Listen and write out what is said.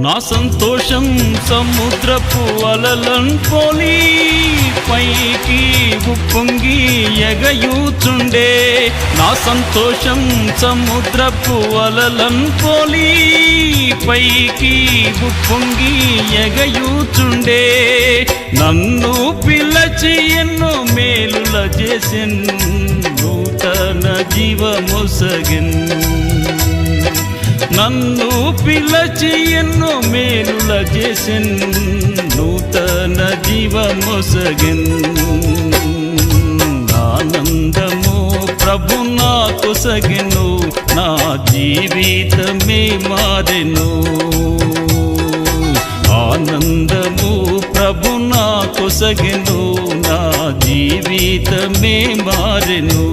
నా సంతోషం సముద్రపు అలలను పోలి పైకి ఉప్పొంగి ఎగయూచుండే. నా సంతోషం సముద్రపు అలలను పోలి పైకి ఉప్పొంగి ఎగయూచుండే. నన్ను పిలచి ఎన్నో మేలుల చేసెన్, నూతన జీవమొసగెన్. నన్ను పిలచి ఎన్నో మేలుల చేసెన్, నూతన జీవమొసగెన్. ఆనందము ప్రభు నాకు సగెను, నా జీవితమే మారెను. ఆనందము ప్రభు నాకు సగెను, నా జీవితమే మారెను.